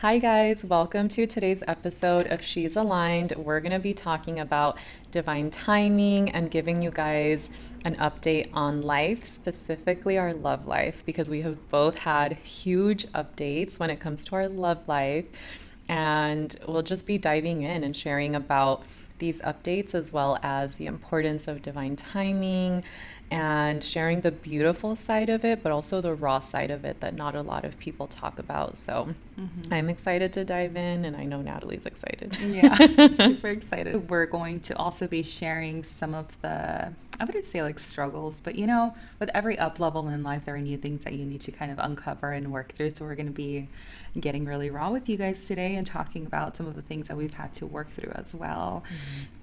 Hi, guys. Welcome to today's episode of She's Aligned. We're going to be talking about divine timing and giving you guys an update on life, specifically our love life, because we have both had huge updates when it comes to our love life. And we'll just be diving in and sharing about these updates as well as the importance of divine timing and sharing the beautiful side of it, but also the raw side of it that not a lot of people talk about. So I'm excited to dive in, and I know Natalie's excited. Yeah, super excited. We're going to also be sharing some of the, I wouldn't say like struggles, but with every up level in life, there are new things that you need to kind of uncover and work through. So we're going to be getting really raw with you guys today and talking about some of the things that we've had to work through as well.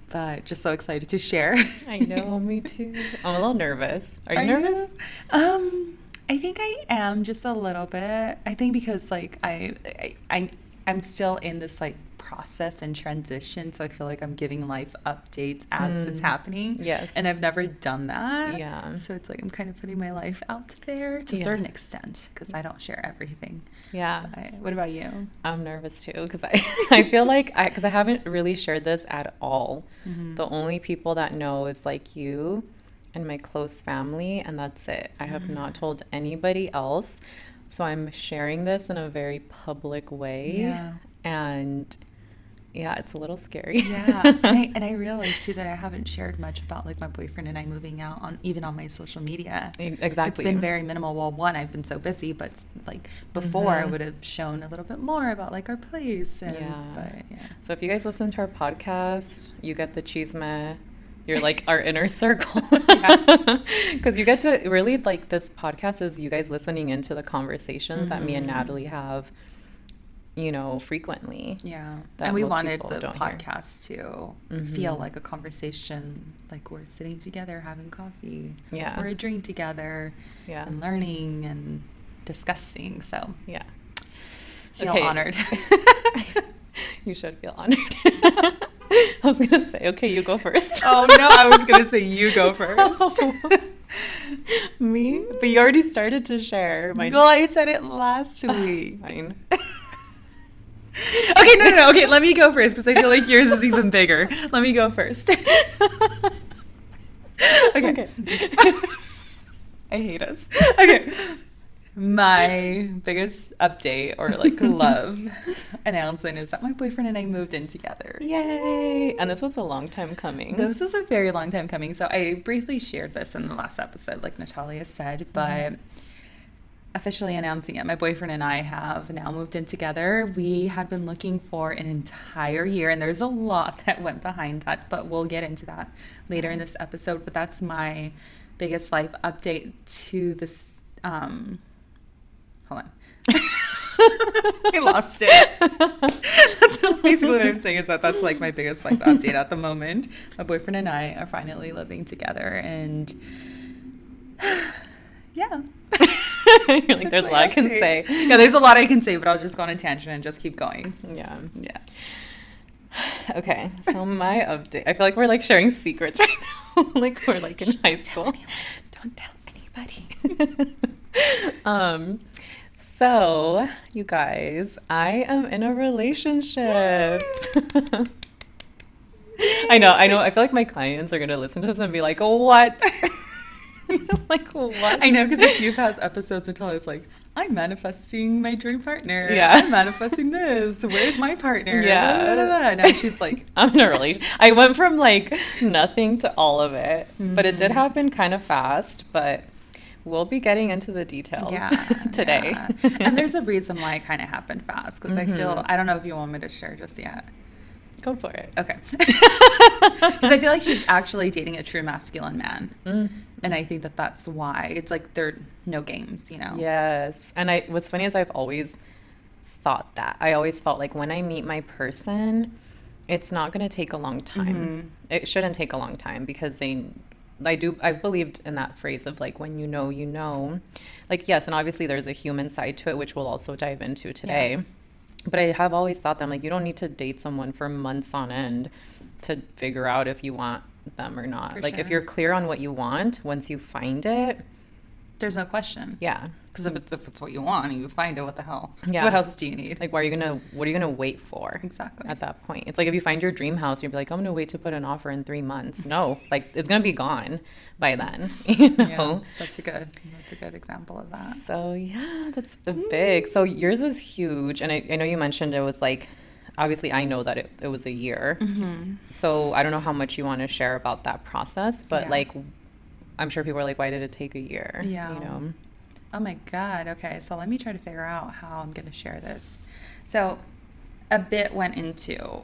But just so excited to share. I know, me too. I'm a little nervous. Are you nervous? I think I am just a little bit. I think because like I'm still in this like process and transition, so I feel like I'm giving life updates as it's happening. Yes. And I've never done that. Yeah. So it's like I'm kind of putting my life out there to a certain extent because I don't share everything. Yeah. But what about you? I'm nervous too because I feel like because I haven't really shared this at all. The only people that know is like you and my close family, and that's it. I have not told anybody else. So I'm sharing this in a very public way. Yeah. And yeah, it's a little scary. Yeah. And I realized too that I haven't shared much about like my boyfriend and I moving out on even on my social media. Exactly. It's been very minimal. Well, one, I've been so busy, but like before I would have shown a little bit more about like our place. And, yeah. So if you guys listen to our podcast, you get the chisme. You're like our inner circle. Because you get to really like this podcast is you guys listening into the conversations that me and Natalie have, frequently. Yeah. And we wanted the podcast to feel like a conversation, like we're sitting together having coffee. Yeah. Or a drink together. Yeah. And learning and discussing. So yeah. Feel honored. You should feel honored. I was going to say, okay, you go first. Oh, no, I was going to say you go first. Me? But you already started to share. Well, I said it last week. Fine. Okay, no. Okay, let me go first because I feel like yours is even bigger. Let me go first. Okay. I hate us. Okay. My biggest update or like love announcement is that my boyfriend and I moved in together. Yay! And this was a long time coming. This was a very long time coming. So I briefly shared this in the last episode, like Natalia said, but officially announcing it. My boyfriend and I have now moved in together. We had been looking for an entire year, and there's a lot that went behind that, but we'll get into that later in this episode. But that's my biggest life update to this. Hold on. I lost it. That's basically what I'm saying is that's like my biggest life update at the moment. My boyfriend and I are finally living together, and yeah. You're like, there's a lot I can say. Yeah, there's a lot I can say, but I'll just go on a tangent and just keep going. Yeah. Okay, so my update. I feel like we're like sharing secrets right now. Like we're like in high school. Don't tell anybody. So, you guys, I am in a relationship. I know. I feel like my clients are going to listen to this and be like, what? Like, what? I know, because a few past episodes until I was like, I'm manifesting my dream partner. Yeah. I'm manifesting this. Where's my partner? Yeah. Blah, blah, blah. Now she's like, I'm in a relationship. I went from like nothing to all of it. But it did happen kind of fast, but we'll be getting into the details today. Yeah. And there's a reason why it kind of happened fast, because I don't know if you want me to share just yet. Go for it. Okay. Because I feel like she's actually dating a true masculine man. And I think that that's why. It's like there are no games, Yes. And what's funny is I've always thought that. I always felt like when I meet my person, it's not going to take a long time. It shouldn't take a long time because I've believed in that phrase of like, when you know. Like, yes, and obviously there's a human side to it, which we'll also dive into today. Yeah. But I have always thought that, like, you don't need to date someone for months on end to figure out if you want them or not. Like, if you're clear on what you want, once you find it, There's no question. Yeah. Because if it's what you want and you find it, what the hell? Yeah. What else do you need? Like, what are you gonna wait for? Exactly. At that point, it's like if you find your dream house, you'd be like, I'm gonna wait to put an offer in 3 months. No, like it's gonna be gone by then. Yeah, that's a good example of that. So yeah, that's the big. So yours is huge, and I know you mentioned it was like, obviously I know that it was a year. Mm-hmm. So I don't know how much you want to share about that process, but Yeah. like, I'm sure people are like, why did it take a year? Yeah. You know. Oh my God. Okay, so let me try to figure out how I'm going to share this. So a bit went into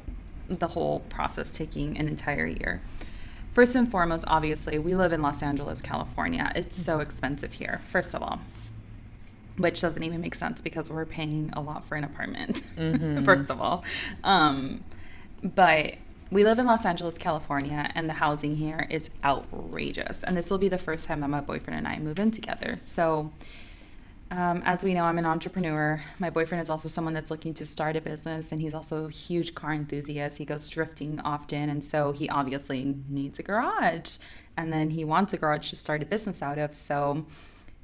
the whole process taking an entire year. First and foremost, obviously, we live in Los Angeles, California. It's so expensive here, first of all, which doesn't even make sense because we're paying a lot for an apartment, first of all. But we live in Los Angeles, California, and the housing here is outrageous. And this will be the first time that my boyfriend and I move in together. So as we know, I'm an entrepreneur. My boyfriend is also someone that's looking to start a business, and he's also a huge car enthusiast. He goes drifting often, and so he obviously needs a garage. And then he wants a garage to start a business out of. So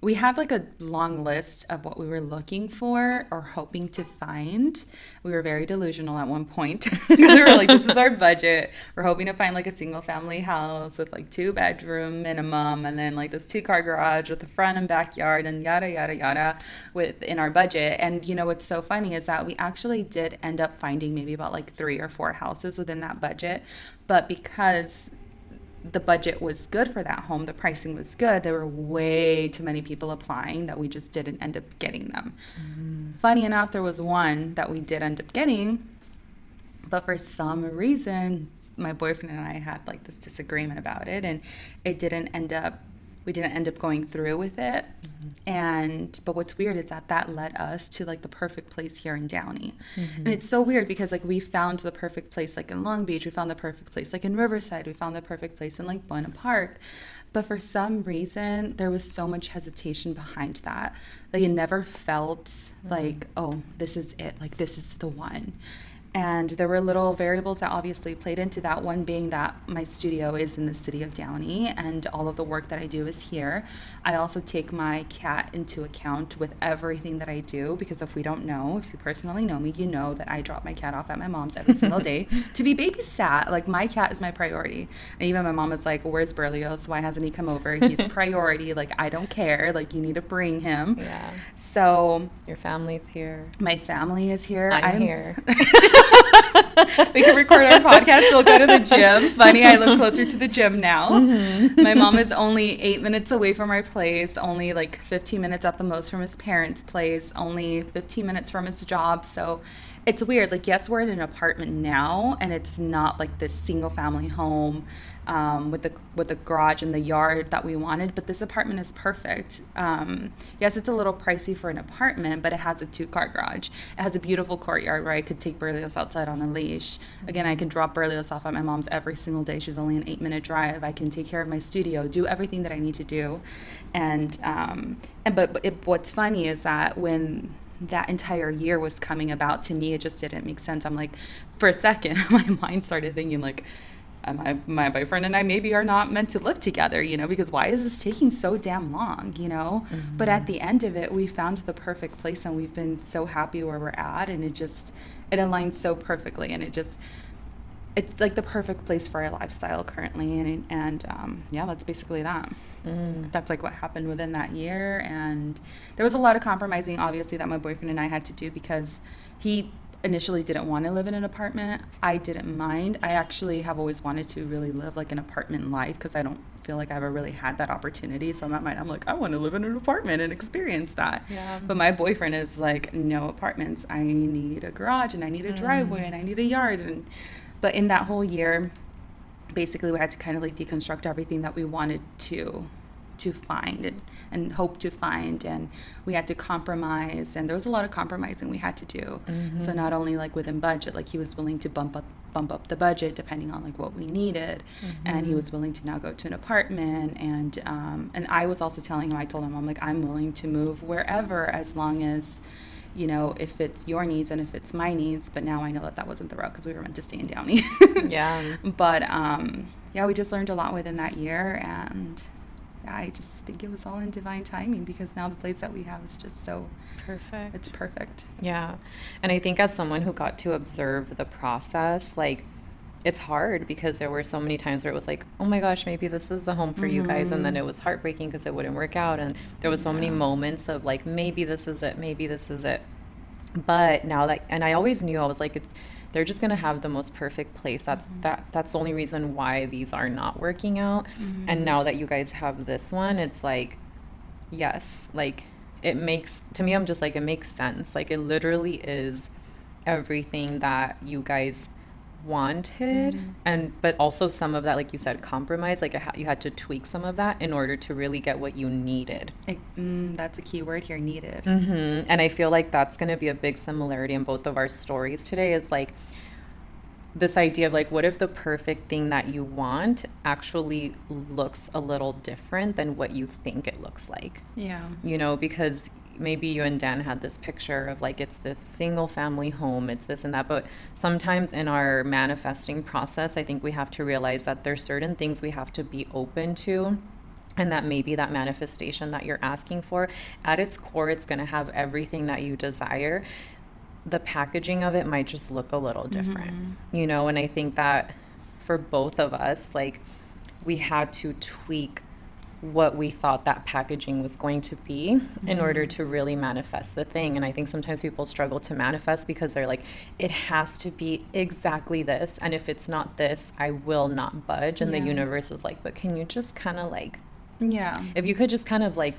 we have like a long list of what we were looking for or hoping to find. We were very delusional at one point because we were like, this is our budget. We're hoping to find like a single family house with like 2-bedroom minimum, and then like this 2-car garage with a front and backyard and yada, yada, yada within our budget. And you know, what's so funny is that we actually did end up finding maybe about like 3 or 4 houses within that budget. But because the budget was good for that home, the pricing was good, there were way too many people applying that we just didn't end up getting them. Funny enough, there was one that we did end up getting, but for some reason my boyfriend and I had like this disagreement about it, and we didn't end up going through with it. But what's weird is that led us to like the perfect place here in Downey. And it's so weird because like we found the perfect place like in Long Beach, we found the perfect place like in Riverside, we found the perfect place in like Buena Park. But for some reason, there was so much hesitation behind that. Like it never felt like, oh, this is it, like this is the one. And there were little variables that obviously played into that, one being that my studio is in the city of Downey and all of the work that I do is here. I also take my cat into account with everything that I do, because if you personally know me, you know that I drop my cat off at my mom's every single day to be babysat. Like my cat is my priority. And even my mom is like, where's Berlioz? Why hasn't he come over? He's priority. Like, I don't care. Like, you need to bring him. Yeah. So your family's here. My family is here. I'm here. We can record our podcast, still go to the gym. Funny, I live closer to the gym now. My mom is only 8 minutes away from our place, only like 15 minutes at the most from his parents' place, only 15 minutes from his job. So it's weird. Like, yes, we're in an apartment now, and it's not like this single family home with the garage and the yard that we wanted, but this apartment is perfect. Yes, it's a little pricey for an apartment, but it has a 2-car garage. It has a beautiful courtyard where I could take Berlioz outside on a leash. Again, I can drop Berlioz off at my mom's every single day. She's only an 8-minute drive. I can take care of my studio, do everything that I need to do. What's funny is that when that entire year was coming about, to me, it just didn't make sense. I'm like, for a second, my mind started thinking like, my boyfriend and I maybe are not meant to live together, because why is this taking so damn long, But at the end of it, we found the perfect place, and we've been so happy where we're at, and it aligns so perfectly, and it's like the perfect place for our lifestyle currently, and that's basically that. That's like what happened within that year. And there was a lot of compromising, obviously, that my boyfriend and I had to do, because he initially didn't want to live in an apartment. I didn't mind. I actually have always wanted to really live like an apartment life, because I don't feel like I ever really had that opportunity. So in my mind, I'm like, I want to live in an apartment and experience that. Yeah. But my boyfriend is like, no apartments. I need a garage, and I need a driveway, and I need a yard. But in that whole year, basically we had to kind of like deconstruct everything that we wanted to find and hope to find, and we had to compromise, and there was a lot of compromising we had to do. So not only like within budget, like he was willing to bump up the budget depending on like what we needed, and he was willing to now go to an apartment, and I was also telling him, I told him, I'm like, I'm willing to move wherever, as long as if it's your needs and if it's my needs. But now I know that wasn't the route, because we were meant to stay in Downey. Yeah. But we just learned a lot within that year, and I just think it was all in divine timing, because now the place that we have is just so Perfect. it's perfect. Yeah. And I think as someone who got to observe the process, like it's hard because there were so many times where it was like, oh my gosh, maybe this is the home for you guys. And then it was heartbreaking because it wouldn't work out. And there was so many Yeah. moments of like, maybe this is it, maybe this is it. But now that, and I always knew, I was like, it's, they're just gonna have the most perfect place. That's the only reason why these are not working out. And now that you guys have this one, it's like, yes, like it makes, to me, I'm just like, it makes sense. Like it literally is everything that you guys wanted. And but also some of that, like you said, compromise, like you had to tweak some of that in order to really get what you needed. That's a key word here, needed. And I feel like that's going to be a big similarity in both of our stories today, is like this idea of like, what if the perfect thing that you want actually looks a little different than what you think it looks like? Yeah. You know, because maybe you and Dan had this picture of like, it's this single family home, it's this and that. But sometimes in our manifesting process, I think we have to realize that there's certain things we have to be open to. And that maybe that manifestation that you're asking for, at its core, it's going to have everything that you desire. The packaging of it might just look a little different, you know? And I think that for both of us, like we had to tweak what we thought that packaging was going to be in order to really manifest the thing. And I think sometimes people struggle to manifest because they're like, it has to be exactly this. And if it's not this, I will not budge. And the universe is like, but can you just kind of like, if you could just kind of like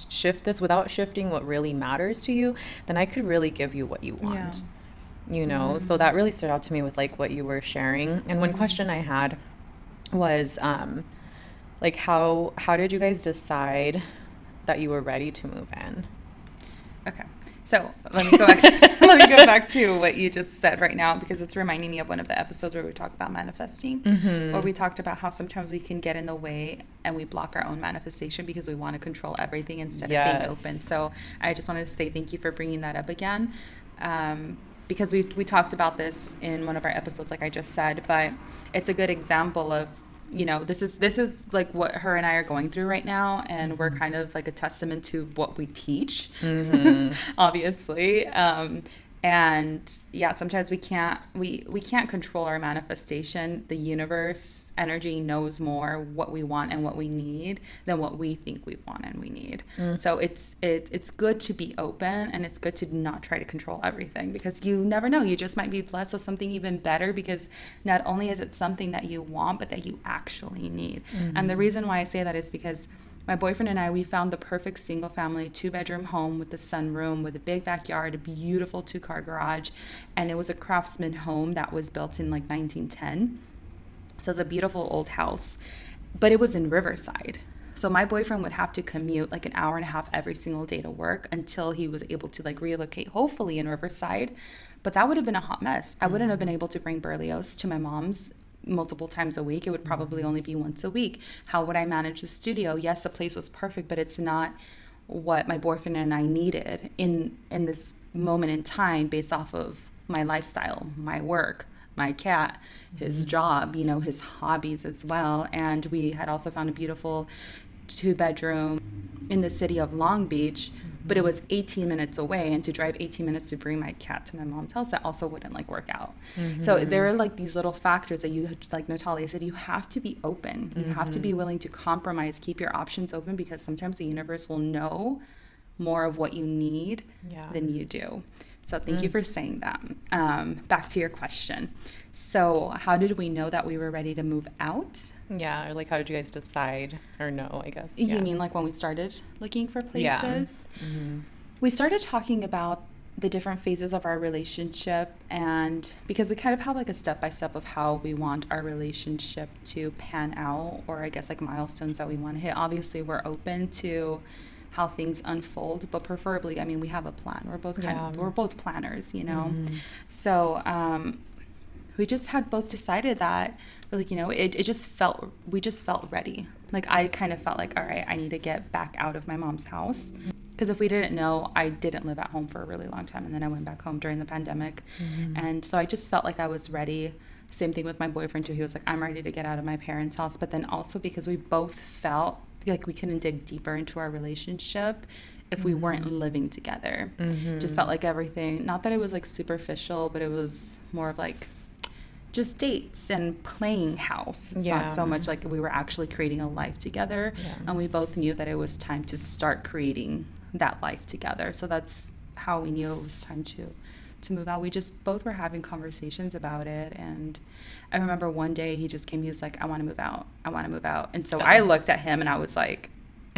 shift this without shifting what really matters to you, then I could really give you what you want. You know? So that really stood out to me with like what you were sharing. And one question I had was like how did you guys decide that you were ready to move in? Okay. So let me go back to, let me go back to what you just said right now, because it's reminding me of one of the episodes where we talked about manifesting, where we talked about how sometimes we can get in the way and we block our own manifestation because we want to control everything instead of being open. So I just wanted to say thank you for bringing that up again, because we talked about this in one of our episodes, like I just said, but it's a good example of, you know, this is like what her and I are going through right now, and we're kind of like a testament to what we teach, obviously. And yeah, sometimes we can't control our manifestation. The universe energy knows more what we want and what we need than what we think we want and we need. So it's good to be open, and it's good to not try to control everything, because you never know. You just might be blessed with something even better, because not only is it something that you want, but that you actually need. And the reason why I say that is because my boyfriend and I, we found the perfect single family 2-bedroom home with the sunroom, with a big backyard, a beautiful 2-car garage. And it was a craftsman home that was built in like 1910. So it's a beautiful old house, but it was in Riverside. So my boyfriend would have to commute like an hour and a half every single day to work until he was able to like relocate, hopefully in Riverside. But that would have been a hot mess. I wouldn't have been able to bring Berlioz to my mom's multiple times a week. It would probably only be once a week. How would I manage the studio? Yes, the place was perfect, but it's not what my boyfriend and I needed in this moment in time, based off of my lifestyle, my work, my cat, his job, you know, his hobbies as well. And we had also found a beautiful 2-bedroom in the city of Long Beach, but it was 18 minutes away, and to drive 18 minutes to bring my cat to my mom's house, that also wouldn't like work out. So there are like these little factors that you, like Natalia said, you have to be open. You have to be willing to compromise, keep your options open, because sometimes the universe will know more of what you need than you do. So thank you for saying that. Back to your question. So how did we know that we were ready to move out? Yeah, or like how did you guys decide, or no, I guess. You mean like when we started looking for places? We started talking about the different phases of our relationship, and because we kind of have like a step-by-step of how we want our relationship to pan out, or I guess like milestones that we want to hit. Obviously, we're open to how things unfold, but preferably, I mean, we have a plan. We're both we're both planners, you know. So we just had both decided that, like, you know, we just felt ready. Like, I kind of felt like, all right, I need to get back out of my mom's house. Because if we didn't know, I didn't live at home for a really long time, and then I went back home during the pandemic. And so I just felt like I was ready. Same thing with my boyfriend too. He was like, I'm ready to get out of my parents' house. But then also because we both felt like we couldn't dig deeper into our relationship if we weren't living together. Just felt like everything, not that it was like superficial, but it was more of like just dates and playing house. It's not so much like we were actually creating a life together. And we both knew that it was time to start creating that life together. So that's how we knew it was time to move out. We just both were having conversations about it. And I remember one day he just came, he was like, I want to move out. I want to move out. And so I looked at him and I was like,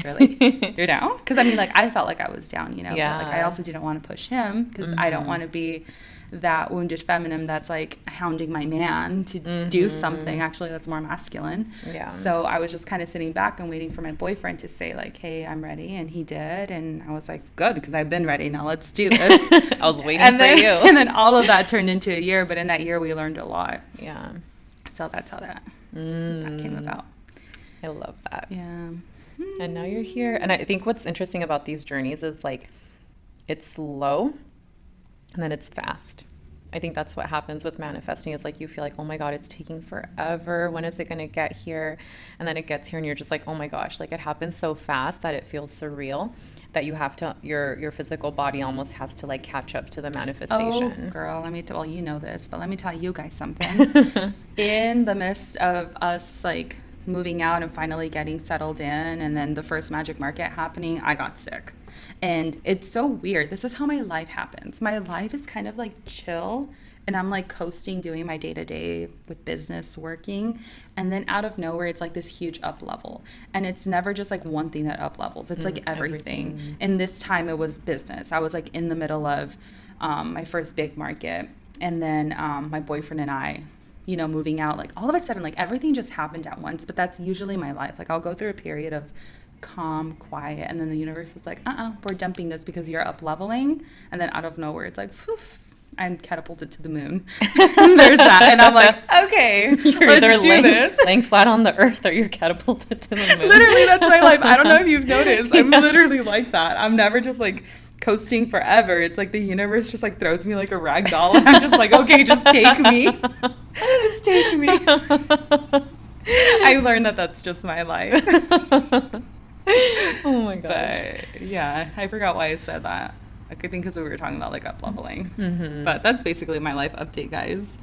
really? You're down? Because I mean, like, I felt like I was down, you know, but like I also didn't want to push him because I don't want to be that wounded feminine that's like hounding my man to do something actually that's more masculine. So I was just kind of sitting back and waiting for my boyfriend to say like, hey, I'm ready. And he did. And I was like, good, because I've been ready. Now let's do this. I was waiting for you. And then all of that turned into a year. But in that year, we learned a lot. So that's how that came about. I love that. And now you're here. And I think what's interesting about these journeys is like it's slow and then it's fast. I think that's what happens with manifesting is like you feel like, oh my God, it's taking forever. When is it going to get here? And then it gets here and you're just like, oh my gosh, like it happens so fast that it feels surreal that you have to, your physical body almost has to like catch up to the manifestation. Oh, girl, well, you know this, but let me tell you guys something. In the midst of us like moving out and finally getting settled in and then the first magic market happening, I got sick. And it's so weird. This is how my life happens. My life is kind of like chill and I'm like coasting, doing my day-to-day with business, working. And then out of nowhere, it's like this huge up level. And it's never just like one thing that up levels. It's like everything. And this time it was business. I was like in the middle of my first big market. And then my boyfriend and I, you know, moving out, like all of a sudden, like everything just happened at once. But that's usually my life. Like I'll go through a period of calm, quiet, and then the universe is like, we're dumping this because you're up leveling. And then out of nowhere, it's like, poof, I'm catapulted to the moon. And there's that. And I'm like, okay, you're either laying flat on the earth or you're catapulted to the moon. Literally, that's my life. I don't know if you've noticed. I'm literally like that. I'm never just like coasting forever. It's like the universe just like throws me like a rag doll. And I'm just like, okay, just take me. Just take me. I learned that that's just my life. Oh my gosh. But yeah, I forgot why I said that. I think because we were talking about like up leveling. But that's basically my life update, guys.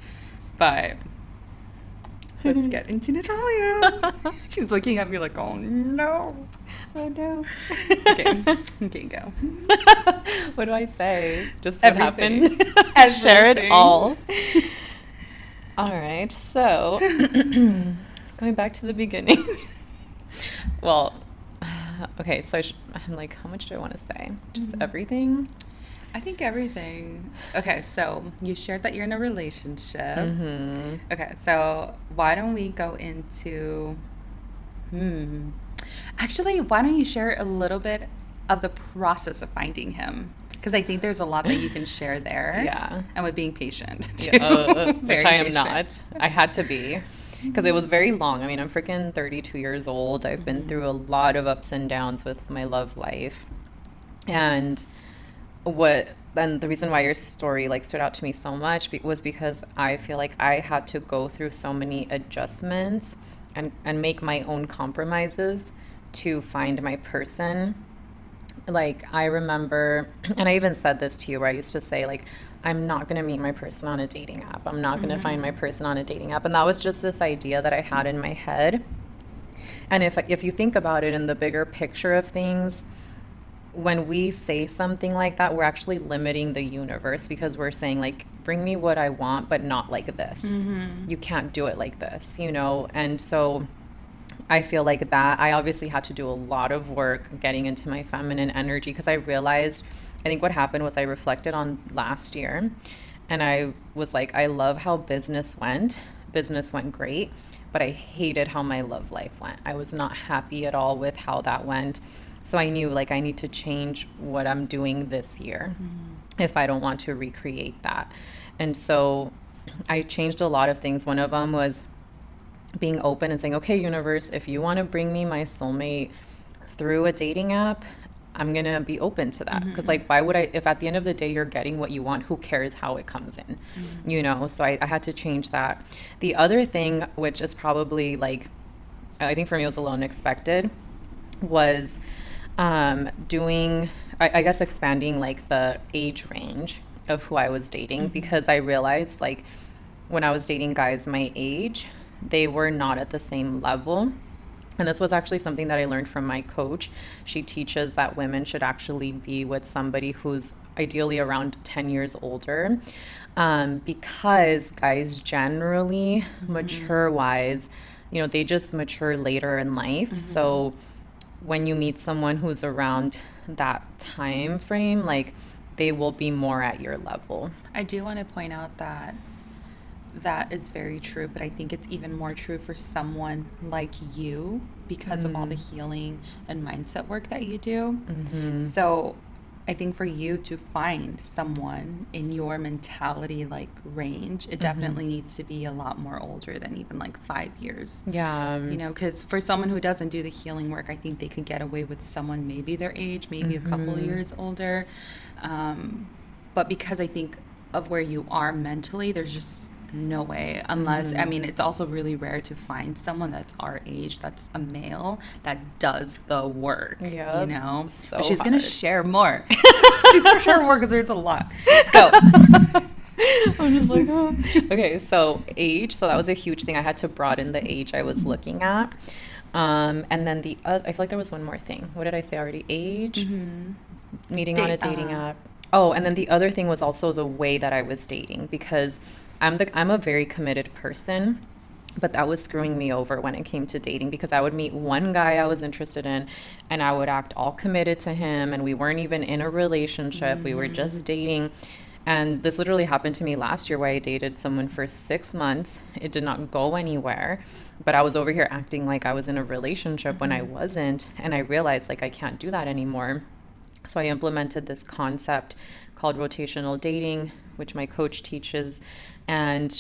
But let's get into Natalia. She's looking at me like, oh no. Oh no. Okay, go. What do I say? Just what Everything. happened? Share it all. All right. So going back to the beginning. Well, okay, so I'm like, how much do I want to say? Just everything? I think everything. Okay, so you shared that you're in a relationship. Okay, so why don't we go into... Actually, why don't you share a little bit of the process of finding him? Because I think there's a lot that you can share there. Yeah. And with being patient. Which I am not. I had to be. Because it was very long. I mean, I'm freaking 32 years old. I've been through a lot of ups and downs with my love life. And the reason why your story like stood out to me so much was because I feel like I had to go through so many adjustments and make my own compromises to find my person. Like I remember, and I even said this to you where I used to say like, I'm not going to meet my person on a dating app. I'm not going to find my person on a dating app. And that was just this idea that I had in my head. And if you think about it in the bigger picture of things, when we say something like that, we're actually limiting the universe because we're saying like, bring me what I want, but not like this. You can't do it like this, you know? And so I feel like that I obviously had to do a lot of work getting into my feminine energy because I realized, I think what happened was I reflected on last year and I was like, I love how business went. Business went great, but I hated how my love life went. I was not happy at all with how that went. So I knew like I need to change what I'm doing this year if I don't want to recreate that. And so I changed a lot of things. One of them was being open and saying, okay, universe, if you want to bring me my soulmate through a dating app, I'm going to be open to that. Because like, why would I, if at the end of the day, you're getting what you want, who cares how it comes in, you know? So I had to change that. The other thing, which is probably like, I think for me it was a little unexpected, was doing, I guess, expanding like the age range of who I was dating, because I realized like when I was dating guys my age, they were not at the same level. And this was actually something that I learned from my coach. She teaches that women should actually be with somebody who's ideally around 10 years older, because guys generally, mature wise, they just mature later in life. So when you meet someone who's around that time frame, like they will be more at your level. I do want to point out that that is very true, but I think it's even more true for someone like you because of all the healing and mindset work that you do. So I think for you to find someone in your mentality like range, it definitely needs to be a lot more older than even like 5 years. Yeah. Because for someone who doesn't do the healing work, I think they could get away with someone maybe their age, maybe a couple of years older. But because I think of where you are mentally, there's just no way, unless I mean, it's also really rare to find someone that's our age, that's a male, that does the work. Yep. So But she's hard. gonna share more. She's gonna share more because there's a lot. Go. I'm just like, oh. Okay, so age. So that was a huge thing. I had to broaden the age I was looking at. And then I feel like there was one more thing. What did I say already? Age, meeting on a dating app. Oh, and then the other thing was also the way that I was dating, because I'm a very committed person, but that was screwing me over when it came to dating, because I would meet one guy I was interested in and I would act all committed to him, and we weren't even in a relationship. We were just dating. And this literally happened to me last year, where I dated someone for 6 months. It did not go anywhere, but I was over here acting like I was in a relationship when I wasn't. And I realized like I can't do that anymore. So I implemented this concept called rotational dating, which my coach teaches. And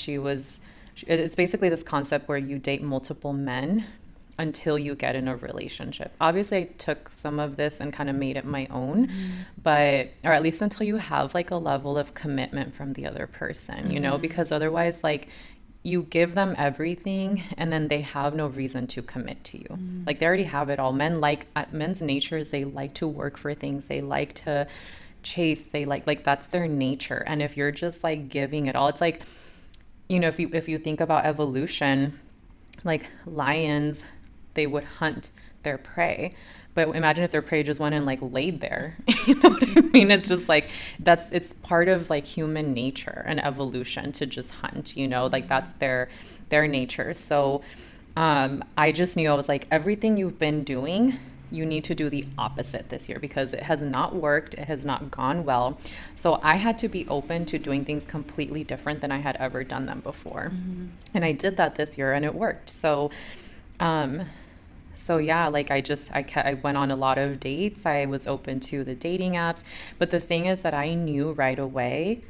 it's basically this concept where you date multiple men until you get in a relationship. Obviously, I took some of this and kind of made it my own, or at least until you have like a level of commitment from the other person, because otherwise, like, you give them everything and then they have no reason to commit to you. Like, they already have it all. Men's nature is they like to work for things. They like to chase. They like that's their nature. And if you're just like giving it all, it's like, if you think about evolution, like lions, they would hunt their prey. But imagine if their prey just went and like laid there. You know what I mean? It's just like, it's part of like human nature and evolution to just hunt, like that's their nature. So I just knew, I was like, everything you've been doing, you need to do the opposite this year, because it has not worked. It has not gone well. So I had to be open to doing things completely different than I had ever done them before. And I did that this year and it worked. So yeah, like I went on a lot of dates. I was open to the dating apps. But the thing is that I knew right away,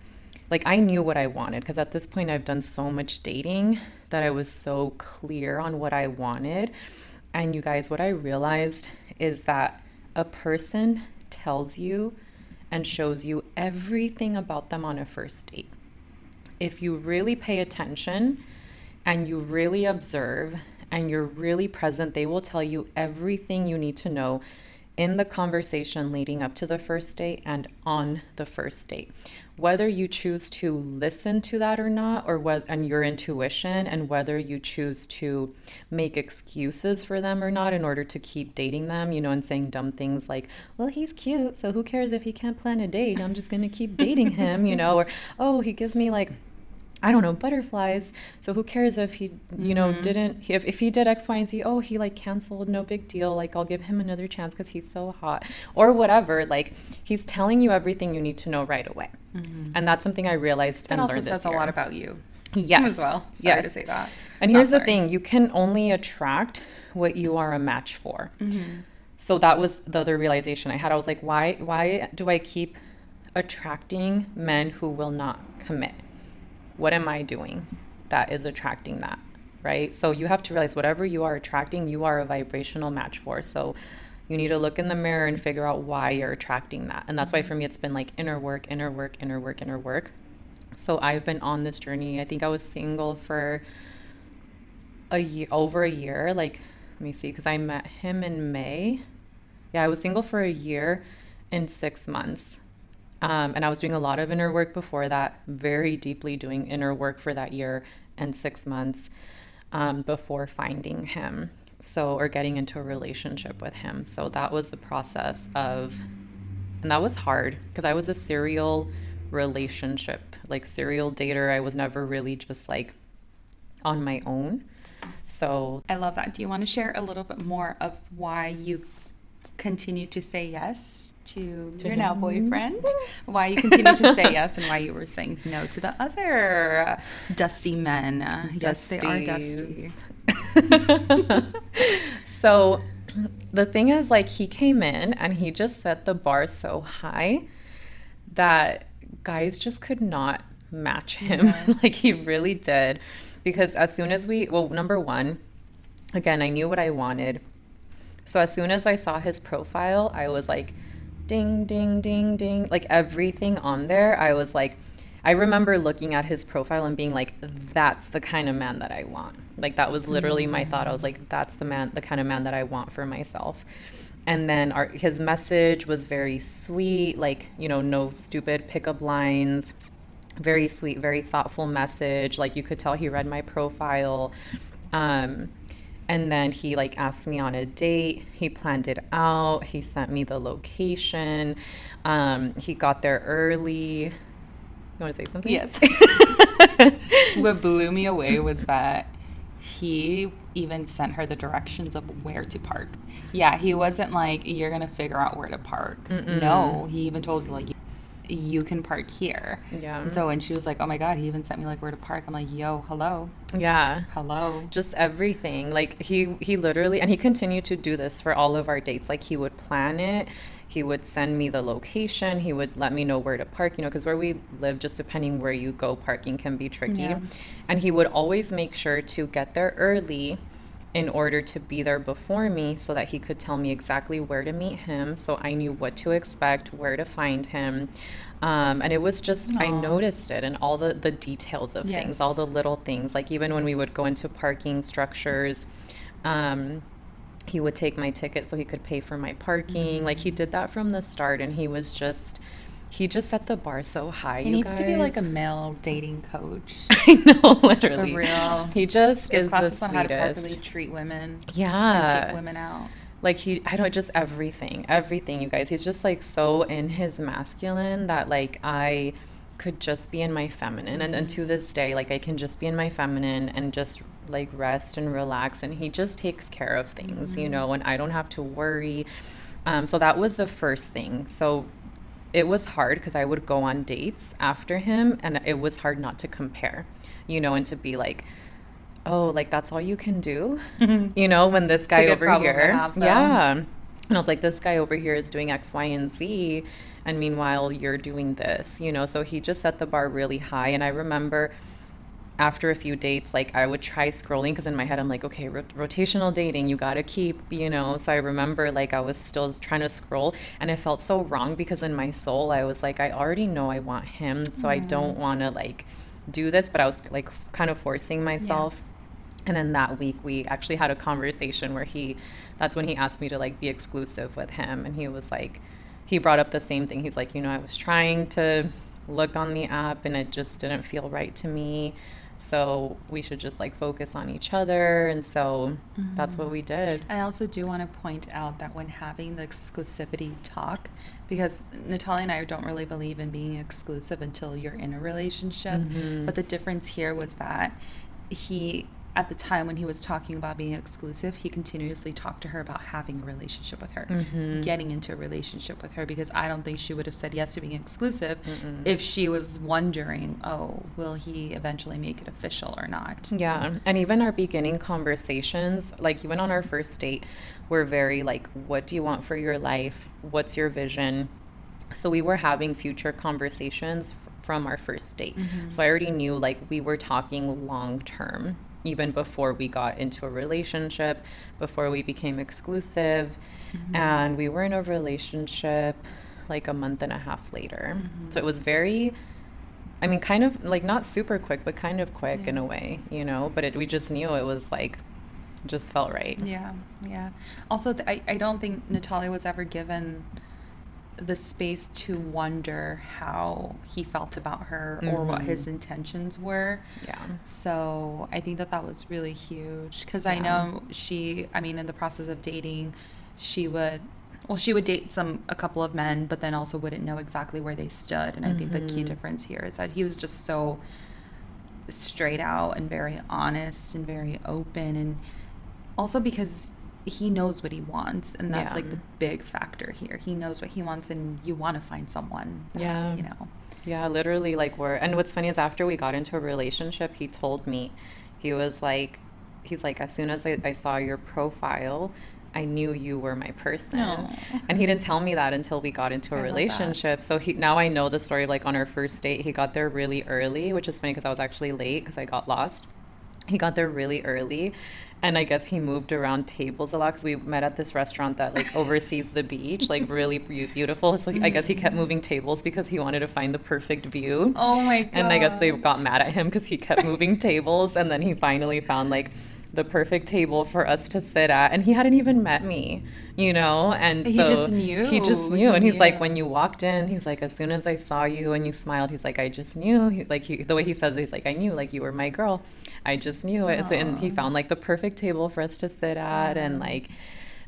like I knew what I wanted, because at this point I've done so much dating that I was so clear on what I wanted. And you guys, what I realized is that a person tells you and shows you everything about them on a first date. If you really pay attention and you really observe and you're really present, they will tell you everything you need to know in the conversation leading up to the first date and on the first date. Whether you choose to listen to that or not, and your intuition, and whether you choose to make excuses for them or not in order to keep dating them, and saying dumb things like, well, he's cute, so who cares if he can't plan a date? I'm just going to keep dating him, or, oh, he gives me like, I don't know, butterflies. So who cares if he, didn't, if he did X, Y, and Z, oh, he like canceled, no big deal. Like, I'll give him another chance because he's so hot, or whatever. Like, he's telling you everything you need to know right away. And that's something I realized and learned this year. That also says a lot about you. Yes. As well. Sorry to say that. And here's the thing, you can only attract what you are a match for. So that was the other realization I had. I was like, why do I keep attracting men who will not commit? What am I doing that is attracting that, right? So you have to realize whatever you are attracting, you are a vibrational match for. So you need to look in the mirror and figure out why you're attracting that. And that's why for me, it's been like inner work, inner work, inner work, inner work. So I've been on this journey. I think I was single for over a year. Like, let me see, because I met him in May Yeah, I was single for a year and 6 months. And I was doing a lot of inner work before that, very deeply doing inner work for that year and 6 months before finding him. So, or getting into a relationship with him. So that was the process of, and that was hard because I was a serial relationship, like serial dater. I was never really just like on my own. So, I love that. Do you want to share a little bit more of why you continue to say yes to your now boyfriend? Why you continue to say yes and why you were saying no to the other dusty men? Yes, they are dusty. So the thing is, like, he came in and he just set the bar so high that guys just could not match him. Yeah. Like, he really did. Because as soon as well, number one, again, I knew what I wanted. So as soon as I saw his profile, I was like, ding, ding, ding, ding. Like everything on there, I was like, I remember looking at his profile and being like, that's the kind of man that I want. Like that was literally my thought. I was like, that's the kind of man that I want for myself. And then his message was very sweet, like, no stupid pickup lines, very sweet, very thoughtful message. Like you could tell he read my profile. And then he like asked me on a date. He planned it out. He sent me the location. He got there early. You want to say something? Yes. What blew me away was that he even sent her the directions of where to park. Yeah, he wasn't like, you're going to figure out where to park. Mm-mm. No, he even told you, like, you can park here. Yeah. And so when she was like, oh my God, he even sent me like where to park. I'm like, yo, hello. Yeah. Hello. Just everything. Like he literally, and he continued to do this for all of our dates. Like he would plan it. He would send me the location. He would let me know where to park, because where we live, just depending where you go, parking can be tricky. Yeah. And he would always make sure to get there early in order to be there before me so that he could tell me exactly where to meet him. So I knew what to expect, where to find him. And it was just, I noticed it and all the details of things, all the little things. Like even when we would go into parking structures, he would take my ticket so he could pay for my parking. Mm-hmm. Like he did that from the start, and he just set the bar so high. He needs to be like a male dating coach. I know, literally. For real. He just is the classes sweetest. on how to properly treat women. Yeah. And take women out. Like just everything, you guys. He's just like so in his masculine that like I could just be in my feminine. And to this day, like I can just be in my feminine and just like rest and relax. And he just takes care of things, and I don't have to worry. So that was the first thing. So it was hard because I would go on dates after him, and it was hard not to compare, and to be like, oh, like that's all you can do, when this guy over here, yeah. And I was like, this guy over here is doing X, Y, and Z, and meanwhile you're doing this, So he just set the bar really high. And I remember after a few dates, like I would try scrolling because in my head I'm like, okay, rotational dating, you gotta keep, So I remember like I was still trying to scroll, and it felt so wrong because in my soul I was like, I already know I want him, so I don't want to like do this, but I was like kind of forcing myself. Yeah. And then that week we actually had a conversation where that's when he asked me to like be exclusive with him, and he was like, he brought up the same thing. He's like, I was trying to look on the app and it just didn't feel right to me. So we should just like focus on each other. And so that's what we did. I also do want to point out that when having the exclusivity talk, because Natalia and I don't really believe in being exclusive until you're in a relationship. But the difference here was that at the time when he was talking about being exclusive, he continuously talked to her about having a relationship with her, getting into a relationship with her, because I don't think she would have said yes to being exclusive if she was wondering, oh, will he eventually make it official or not? Yeah. And even our beginning conversations, like even on our first date, were very like, what do you want for your life? What's your vision? So we were having future conversations from our first date. So I already knew like we were talking long term, even before we got into a relationship, before we became exclusive. And we were in a relationship like a month and a half later. So it was very, I mean, kind of like not super quick, but kind of quick in a way, but we just knew it was like It just felt right. Yeah, yeah. Also, I don't think Natalia was ever given the space to wonder how he felt about her or what his intentions were. Yeah. So I think that that was really huge because I Yeah. know I mean, in the process of dating, she would, well, she would date a couple of men, but then also wouldn't know exactly where they stood. And I think the key difference here is that he was just so straight out and very honest and very open, and also because he knows what he wants, and that's Yeah. like the big factor here. He knows what he wants, and you want to find someone that, Yeah. you know. Yeah, literally, like, and what's funny is after we got into a relationship, he told me, he was like, he's like, as soon as I saw your profile, I knew you were my person. Aw. And he didn't tell me that until we got into a I love that. relationship. So now I know the story, like on our first date, he got there really early, which is funny because I was actually late because I got lost. He got there really early, and I guess he moved around tables a lot because we met at this restaurant that like oversees the beach, like really beautiful. So I guess he kept moving tables because he wanted to find the perfect view. Oh my And I guess they gosh. got mad at him because he kept moving tables, and then he finally found like the perfect table for us to sit at, and he hadn't even met me, and He so just knew. he just knew. He And he's like, knew. when you walked in, he's like, as soon as I saw you and you smiled, he's like, I just knew. The way he says it, he's like, I knew, like, you were my girl. I just knew it. So, and he Aw. found like the perfect table for us to sit at, and like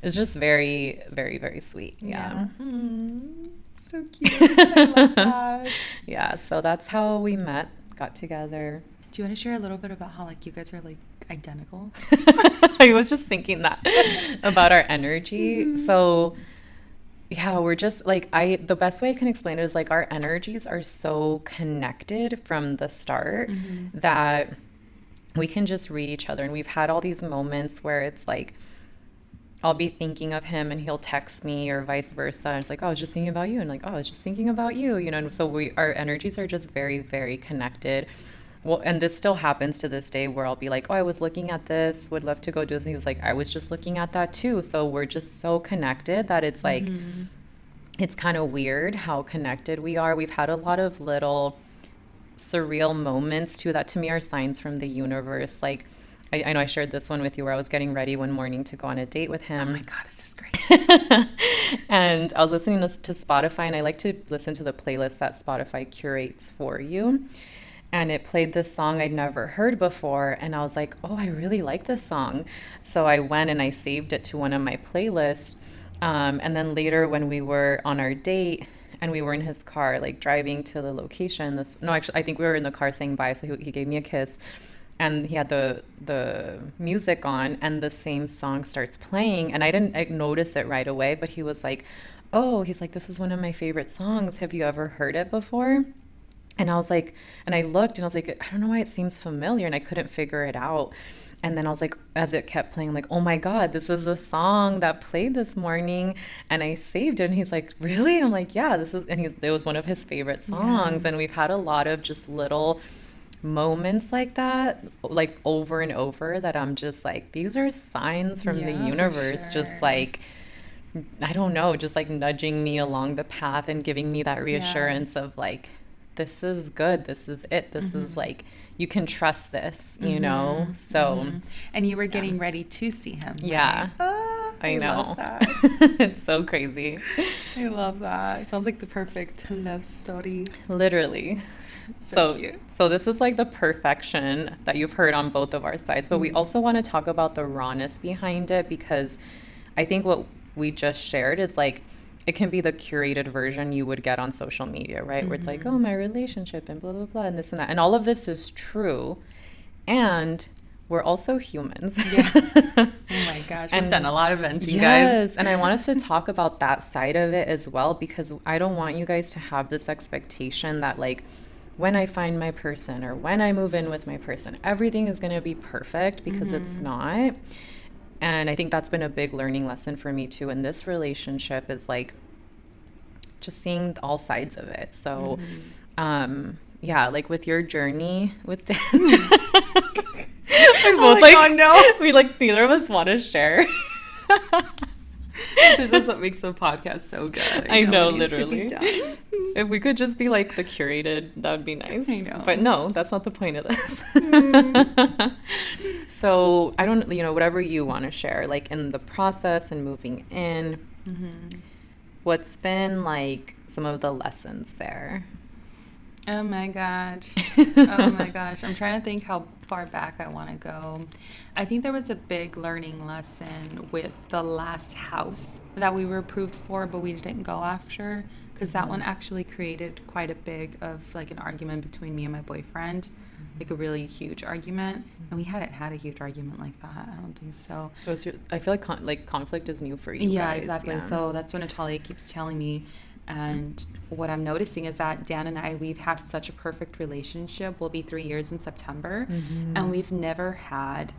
it's just very, very, very sweet. Yeah. So cute. I love that. Yeah, so that's how we met, got together. Do you want to share a little bit about how like you guys are like identical? I was just thinking that about our energy. So, yeah, we're just like, the best way I can explain it is like our energies are so connected from the start that we can just read each other. And we've had all these moments where it's like, I'll be thinking of him and he'll text me, or vice versa. And it's like, oh, I was just thinking about you. And like, oh, I was just thinking about you, And so our energies are just very, very connected. Well, and this still happens to this day where I'll be like, oh, I was looking at this, would love to go do this. And he was like, I was just looking at that too. So we're just so connected that it's like, it's kind of weird how connected we are. We've had a lot of little surreal moments too that to me are signs from the universe. Like, I know I shared this one with you where I was getting ready one morning to go on a date with him. Oh my God, this is great. And I was listening to Spotify, and I like to listen to the playlist that Spotify curates for you. And it played this song I'd never heard before. And I was like, oh, I really like this song. So I went and I saved it to one of my playlists. And then later when we were on our date and we were in his car, like driving to the location, I think we were in the car saying bye. So he gave me a kiss. And he had the music on, and the same song starts playing. And I didn't notice it right away, but he was like, oh, he's like, this is one of my favorite songs. Have you ever heard it before? And I was like, and I looked and I was like, I don't know why it seems familiar, and I couldn't figure it out. And then I was like, as it kept playing, I'm like, oh my God, this is a song that played this morning, and I saved it. And he's like, really? I'm like, yeah, it was one of his favorite songs. Yeah. And we've had a lot of just little moments like that, like over and over, that I'm just like, these are signs from the Yeah, for universe, sure. just like, I don't know, just like nudging me along the path and giving me that reassurance of like, this is good, this is it, this is like, you can trust this, So, And you were getting ready to see him. yeah, Right? Ah, I know. love that. It's so crazy. I love that. It sounds like the perfect love story. Literally. So cute. So this is like the perfection that you've heard on both of our sides, but we also want to talk about the rawness behind it, because I think what we just shared is like, it can be the curated version you would get on social media, right? Where it's like, oh, my relationship and blah, blah, blah, and this and that. And all of this is true. And we're also humans. Yeah. Oh my gosh. We've done a lot of venting, guys. Yes, and I want us to talk about that side of it as well, because I don't want you guys to have this expectation that like, when I find my person or when I move in with my person, everything is going to be perfect, because it's not. And I think that's been a big learning lesson for me too in this relationship, is like just seeing all sides of it. So, yeah, like with your journey with Dan, we both my God, no. we like neither of us want to share. This is what makes the podcast so good. I know, It needs to be literally. done. If we could just be like the curated, that would be nice. I know. But no, that's not the point of this. Mm. So I don't, whatever you want to share, like in the process and moving in, Mm-hmm. what's been like some of the lessons there? Oh my God. Oh my gosh. I'm trying to think how far back I want to go. I think there was a big learning lesson with the last house that we were approved for, but we didn't go after, because that one actually created quite a big of like an argument between me and my boyfriend, like a really huge argument. And we hadn't had a huge argument like that. I don't think so. So I feel like conflict is new for you Yeah, guys. exactly. Yeah. So that's what Natalia keeps telling me. And what I'm noticing is that Dan and I, we've had such a perfect relationship. We'll be 3 years in September. Mm-hmm. And we've never had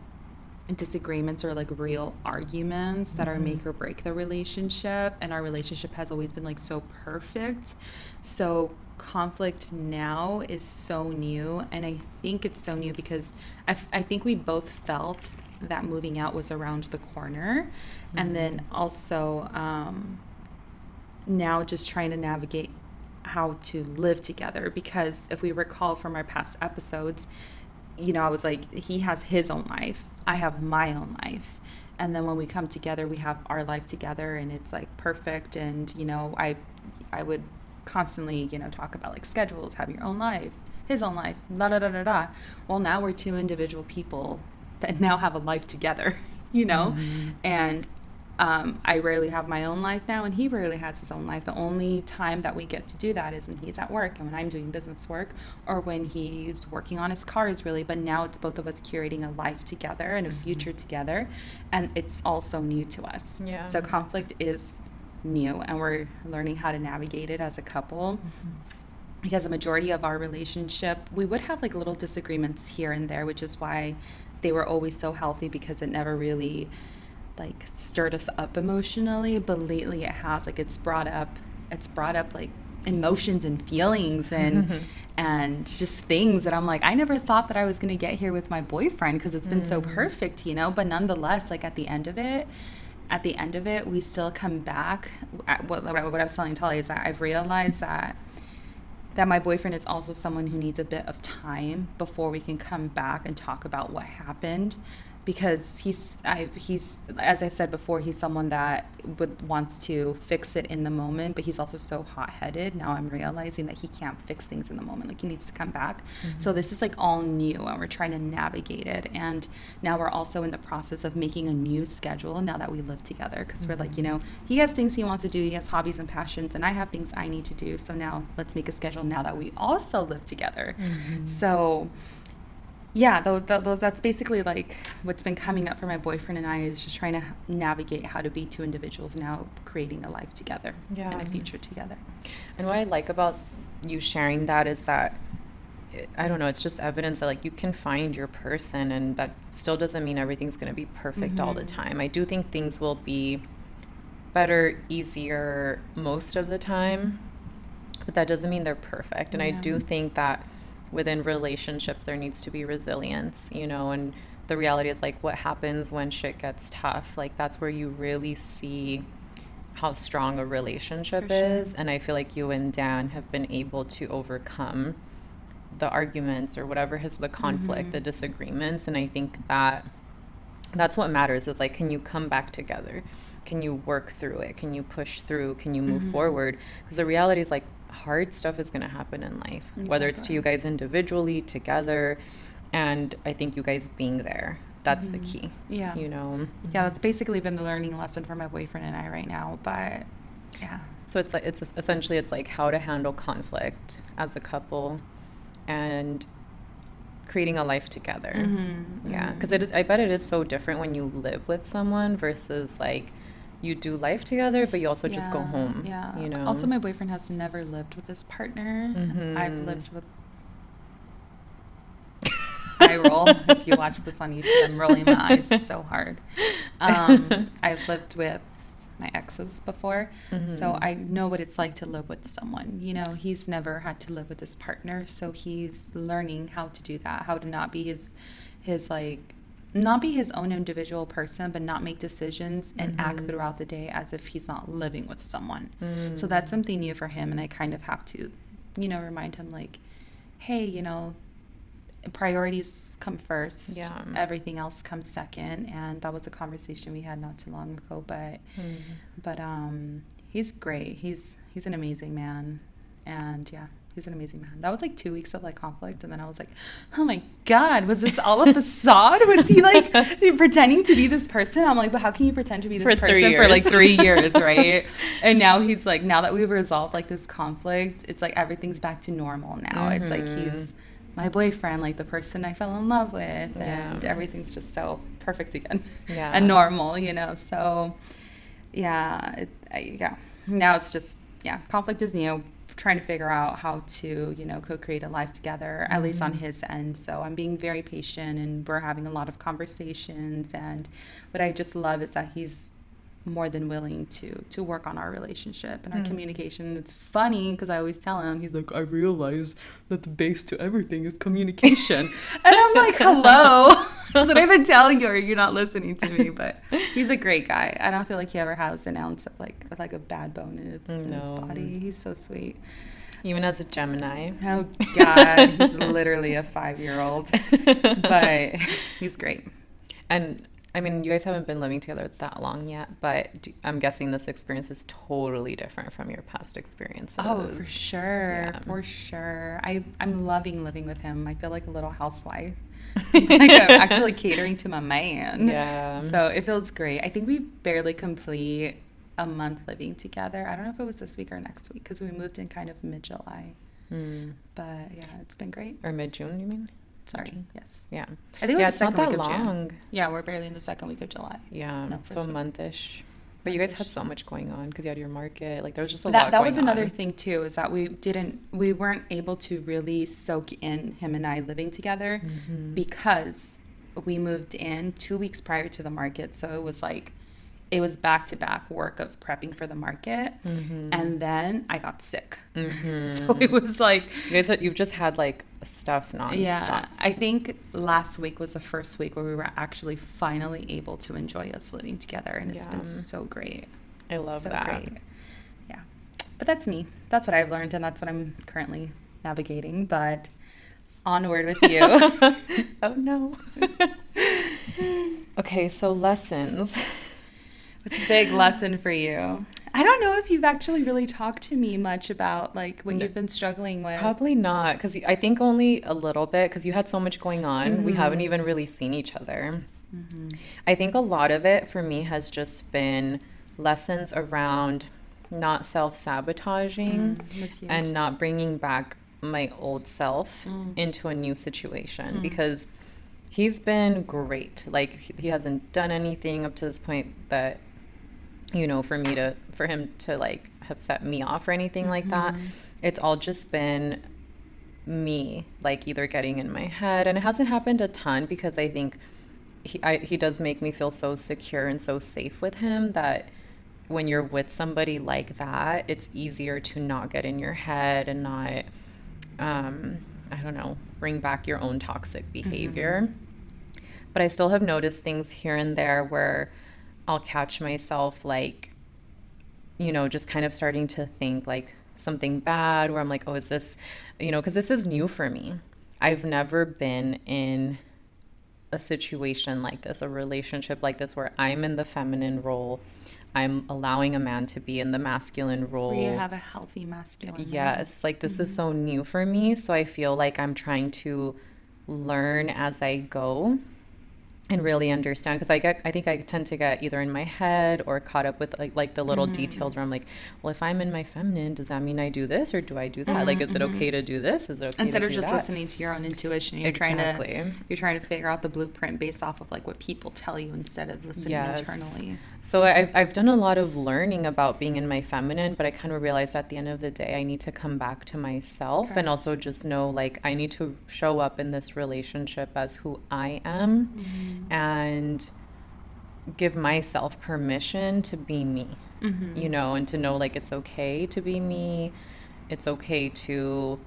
disagreements or like real arguments that are make or break the relationship. And our relationship has always been like so perfect. So conflict now is so new. And I think it's so new because I think we both felt that moving out was around the corner. And then also, now just trying to navigate how to live together, because if we recall from our past episodes, I was like, he has his own life, I have my own life, and then when we come together we have our life together and it's like perfect. And I would constantly talk about like schedules, have your own life, his own life, da da da da da. Well, now we're two individual people that now have a life together, and I rarely have my own life now, and he rarely has his own life. The only time that we get to do that is when he's at work and when I'm doing business work, or when he's working on his cars, really. But now it's both of us curating a life together and a future together, and it's all so new to us. Yeah. So conflict is new, and we're learning how to navigate it as a couple. Because a majority of our relationship, we would have like little disagreements here and there, which is why they were always so healthy, because it never really like stirred us up emotionally. But lately it has, like it's brought up like emotions and feelings and and just things that I'm like, I never thought that I was going to get here with my boyfriend, because it's been so perfect, but nonetheless, like at the end of it we still come back. What I was telling Talia is that I've realized that my boyfriend is also someone who needs a bit of time before we can come back and talk about what happened, because he's as I've said before, he's someone that wants to fix it in the moment, but he's also so hot-headed. Now I'm realizing that he can't fix things in the moment, like he needs to come back. So this is like all new, and we're trying to navigate it. And now we're also in the process of making a new schedule now that we live together, because we're like, he has things he wants to do, he has hobbies and passions, and I have things I need to do. So now let's make a schedule now that we also live together. So yeah, that's basically like what's been coming up for my boyfriend and I, is just trying to navigate how to be two individuals now creating a life together and a future together. And what I like about you sharing that is that, I don't know, it's just evidence that like you can find your person, and that still doesn't mean everything's going to be perfect all the time. I do think things will be better, easier most of the time, but that doesn't mean they're perfect. And I do think that within relationships there needs to be resilience, and the reality is like what happens when shit gets tough, like that's where you really see how strong a relationship is. And I feel like you and Dan have been able to overcome the arguments or whatever has the conflict, the disagreements. And I think that that's what matters, is like, can you come back together? Can you work through it? Can you push through? Can you move forward? Because the reality is like hard stuff is going to happen in life, whether it's to you guys individually, together. And I think you guys being there, that's the key. Yeah, that's basically been the learning lesson for my boyfriend and I right now. But yeah, so it's like essentially like how to handle conflict as a couple and creating a life together. Because I bet it is so different when you live with someone versus like you do life together, but you also just go home. Also, my boyfriend has never lived with his partner. I've lived with I roll. If you watch this on YouTube, I'm rolling my eyes so hard. I've lived with my exes before, so I know what it's like to live with someone. He's never had to live with his partner, so he's learning how to do that, how to not be his like not be his own individual person, but not make decisions and act Mm-hmm. throughout the day as if he's not living with someone. So Mm. that's something new for him. And I kind of have to, remind him, like, hey, priorities come first. Yeah. Everything else comes second. And that was a conversation we had not too long ago. Mm. But he's great. He's an amazing man. And yeah, he's an amazing man. That was like 2 weeks of like conflict, and then I was like, oh my God, was this all a facade? Was he like pretending to be this person? I'm like, but how can you pretend to be this For 3 person for like years. 3 years, right? And now he's like, now that we've resolved like this conflict, it's like everything's back to normal now. It's like he's my boyfriend, like the person I fell in love with, and Yeah. everything's just so perfect again. Yeah. And normal, So yeah, yeah. Now it's just, conflict is new. Trying to figure out how to, co-create a life together, at least on his end. So I'm being very patient, and we're having a lot of conversations. And what I just love is that he's more than willing to work on our relationship and our communication. It's funny because I always tell him, he's like, I realize that the base to everything is communication. And I'm like, hello. That's what I've been telling you, or you're not listening to me. But he's a great guy. I don't feel like he ever has an ounce of like a bad bone in his body. He's so sweet. Even as a Gemini. Oh God, he's literally a 5-year-old, but he's great. And I mean, you guys haven't been living together that long yet, but I'm guessing this experience is totally different from your past experiences. Oh, for sure. Yeah. For sure. I'm loving living with him. I feel like a little housewife. Like I'm actually catering to my man. Yeah. So it feels great. I think we barely complete a month living together. I don't know if it was this week or next week because we moved in kind of mid-July. But yeah, it's been great. Or mid-June, you mean? Sorry. Yes. Yeah. I think it was Yeah, the it's not second week that of June. long. Yeah, we're barely in the second week of July. Yeah, No, so first a week. month-ish. But you guys had so much going on because you had your market. Like there was just a lot That going was another on. thing too, is that we weren't able to really soak in him and I living together because we moved in 2 weeks prior to the market. So it was back-to-back work of prepping for the market, and then I got sick. So it was like, You've just had like stuff nonstop. yeah, I think last week was the first week where we were actually finally able to enjoy us living together, and it's been so great. I love So that. great. Yeah. But that's me. That's what I've learned, and that's what I'm currently navigating. But onward with you. Oh no. Okay, so lessons. What's a big lesson for you? I don't know if you've actually really talked to me much about like what you've been struggling with. Probably not, because I think only a little bit, because you had so much going on. We haven't even really seen each other. I think a lot of it for me has just been lessons around not self-sabotaging That's huge. and not bringing back my old self into a new situation, because he's been great. Like he hasn't done anything up to this point that, for him to like have set me off or anything like that. It's all just been me, like either getting in my head, and it hasn't happened a ton because I think he does make me feel so secure and so safe with him that when you're with somebody like that, it's easier to not get in your head and not, I don't know, bring back your own toxic behavior. But I still have noticed things here and there where I'll catch myself like, just kind of starting to think like something bad, where I'm like, oh, is this, because this is new for me. I've never been in a situation like this, a relationship like this, where I'm in the feminine role. I'm allowing a man to be in the masculine role. Where you have a healthy masculine. Yes, like this is so new for me. So I feel like I'm trying to learn as I go and really understand, because I think I tend to get either in my head or caught up with like the little details where I'm like, well, if I'm in my feminine, does that mean I do this or do I do that? Like, is it okay to do this? Is it okay Instead to of do just that? listening to your own intuition, you're Exactly. trying to figure out the blueprint based off of like what people tell you instead of listening internally. So I've done a lot of learning about being in my feminine, but I kind of realized at the end of the day, I need to come back to myself and also just know like I need to show up in this relationship as who I am and give myself permission to be me, and to know like it's okay to be me. It's okay to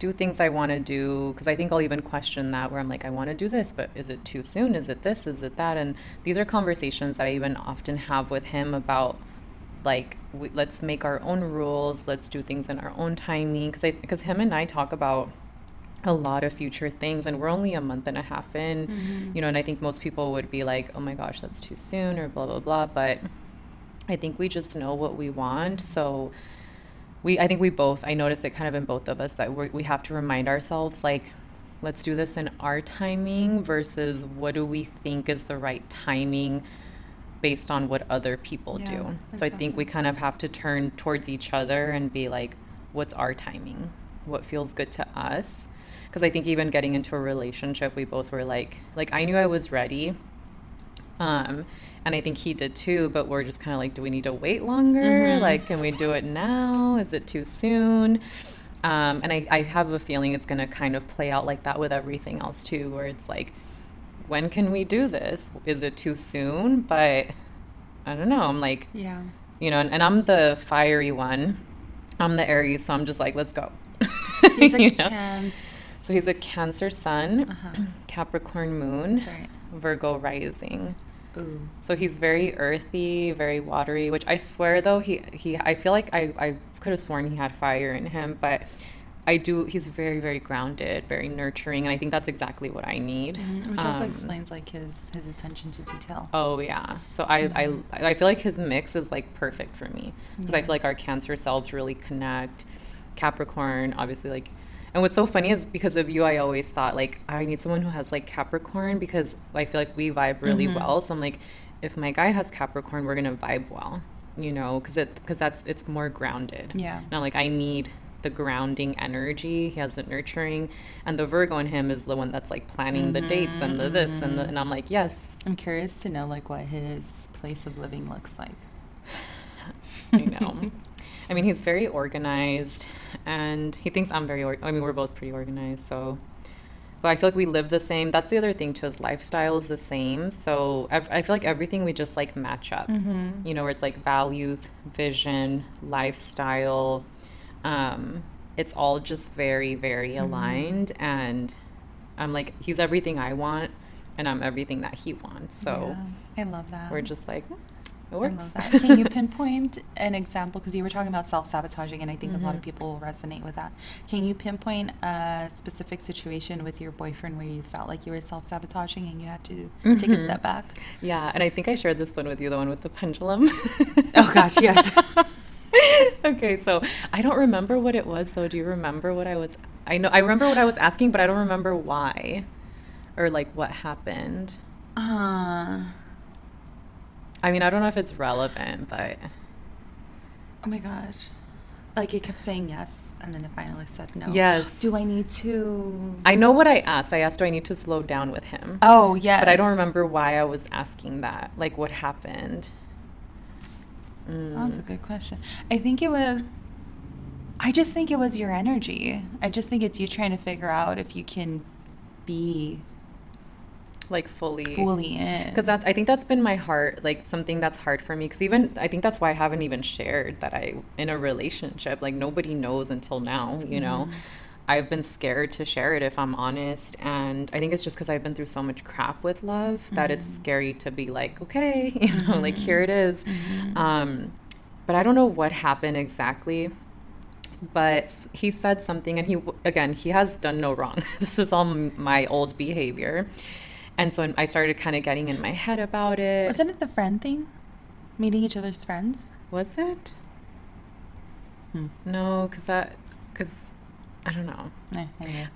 do things I want to do, because I think I'll even question that, where I'm like, I want to do this, but is it too soon? Is it this? Is it that? And these are conversations that I even often have with him about, like, let's make our own rules, let's do things in our own timing, because him and I talk about a lot of future things, and we're only a month and a half in, and I think most people would be like, oh my gosh, that's too soon, or blah blah blah, but I think we just know what we want. So I think we both, I notice it kind of in both of us, that we have to remind ourselves, like, let's do this in our timing versus what do we think is the right timing based on what other people do. Exactly. So I think we kind of have to turn towards each other and be like, what's our timing? What feels good to us? Because I think even getting into a relationship, we both were like I knew I was ready. And I think he did too, but we're just kind of like, do we need to wait longer? Like, can we do it now? Is it too soon? And I have a feeling it's going to kind of play out like that with everything else too, where it's like, when can we do this? Is it too soon? But I don't know. I'm like, and I'm the fiery one. I'm the Aries, so I'm just like, let's go. He's a Cancer. So he's a Cancer sun, Capricorn moon, That's right. Virgo rising. Ooh. So he's very earthy, very watery, which I swear though, I feel like I could have sworn he had fire in him, but he's very, very grounded, very nurturing, and I think that's exactly what I need. Which also explains like his attention to detail. Oh yeah. So I feel like his mix is like perfect for me, because I feel like our Cancer selves really connect. Capricorn, obviously, like, and what's so funny is because of you, I always thought like I need someone who has like Capricorn, because I feel like we vibe really well. So I'm like, if my guy has Capricorn, we're gonna vibe well, because it's more grounded. Yeah. And I'm like, I need the grounding energy. He has the nurturing, and the Virgo in him is the one that's like planning the dates and the this and I'm like, yes. I'm curious to know like what his place of living looks like. I know. I mean, he's very organized, and he thinks I'm very I mean, we're both pretty organized, so. But I feel like we live the same. That's the other thing too, his lifestyle is the same. So I feel like everything we just like match up, where it's like values, vision, lifestyle. It's all just very, very aligned. And I'm like, he's everything I want, and I'm everything that he wants. So I love that. we're just like, it works. I love that. Can you pinpoint an example? Because you were talking about self-sabotaging, and I think a lot of people resonate with that. Can you pinpoint a specific situation with your boyfriend where you felt like you were self-sabotaging and you had to take a step back? Yeah, and I think I shared this one with you, the one with the pendulum. Oh, gosh, yes. Okay, so I don't remember what it was, though. Do you remember what I was... I remember what I was asking, but I don't remember why or, like, what happened. I mean, I don't know if it's relevant, but... Oh my gosh. Like, it kept saying yes, and then it finally said no. Yes. Do I need to... I know what I asked. I asked, do I need to slow down with him? Oh, yes. But I don't remember why I was asking that. Like, what happened? That's a good question. I just think it was your energy. I just think it's you trying to figure out if you can be... like fully in, because I think that's been my heart, like something that's hard for me, because even I think that's why I haven't even shared that I in a relationship, like nobody knows until now, I've been scared to share it, if I'm honest, and I think it's just because I've been through so much crap with love that it's scary to be like, okay, like here it is. But I don't know what happened exactly, but he said something, and he has done no wrong. This is all my old behavior. And so I started kind of getting in my head about it. Wasn't it the friend thing? Meeting each other's friends? Was it? No, because I don't know.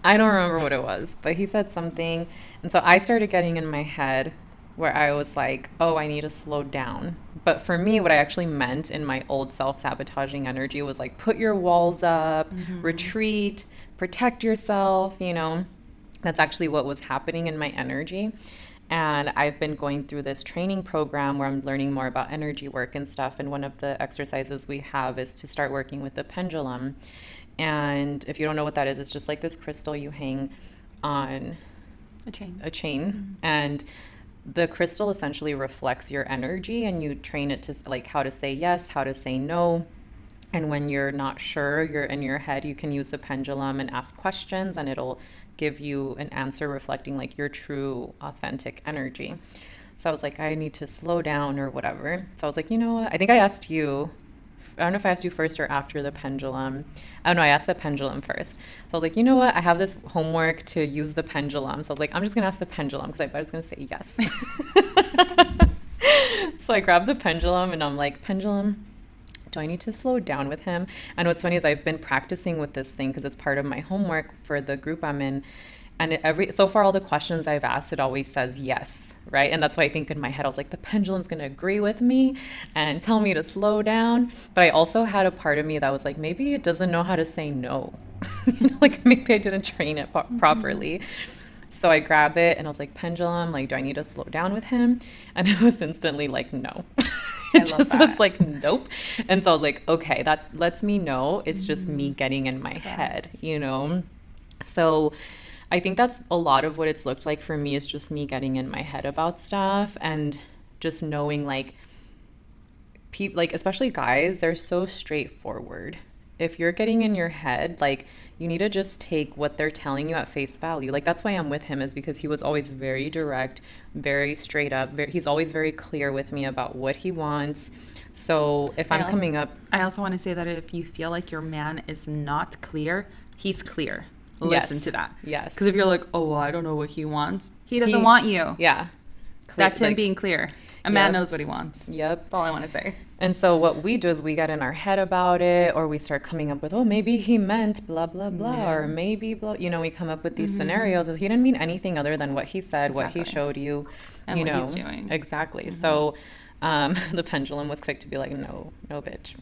I don't remember what it was, but he said something. And so I started getting in my head where I was like, oh, I need to slow down. But for me, what I actually meant in my old self-sabotaging energy was like, put your walls up, retreat, protect yourself, That's actually what was happening in my energy. And I've been going through this training program where I'm learning more about energy work and stuff. And one of the exercises we have is to start working with the pendulum. And if you don't know what that is, it's just like this crystal you hang on a chain. And the crystal essentially reflects your energy, and you train it to like how to say yes, how to say no, And when you're not sure, you're in your head, you can use the pendulum and ask questions, and it'll give you an answer reflecting like your true, authentic energy. So I was like, I need to slow down or whatever. So I was like, you know what? I think I asked you. I don't know if I asked you first or after the pendulum. Oh no, I asked the pendulum first. So I was like, you know what? I have this homework to use the pendulum. So I was like, I'm just gonna ask the pendulum because I bet it's gonna say yes. So I grabbed the pendulum and I'm like, pendulum, do I need to slow down with him? And what's funny is I've been practicing with this thing because it's part of my homework for the group I'm in. And so far all the questions I've asked, it always says yes, right? And that's why I think in my head I was like, the pendulum's going to agree with me and tell me to slow down. But I also had a part of me that was like, maybe it doesn't know how to say no. Like maybe I didn't train it properly. So I grab it and I was like, pendulum, like, do I need to slow down with him? And it was instantly like, no. It just was like, nope. And so I was like, okay, that lets me know it's just me getting in my head, you know? So I think that's a lot of what it's looked like for me, is just me getting in my head about stuff and just knowing like people, like especially guys, they're so straightforward. If you're getting in your head, like you need to just take what they're telling you at face value. Like that's why I'm with him, is because he was always very direct, very straight up. He's always very clear with me about what he wants. So if I'm coming up... I also want to say that if you feel like your man is not clear, he's clear. Listen to that. Yes. Because if you're like, oh, well, I don't know what he wants, he doesn't want you. Yeah. That's him being clear. A man knows what he wants. Yep. That's all I want to say. And so what we do is we get in our head about it, or we start coming up with, oh, maybe he meant blah, blah, blah, or maybe blah. You know, we come up with these scenarios. He didn't mean anything other than what he said, what he showed you. And you what know, he's doing. Exactly. So the pendulum was quick to be like, no, bitch.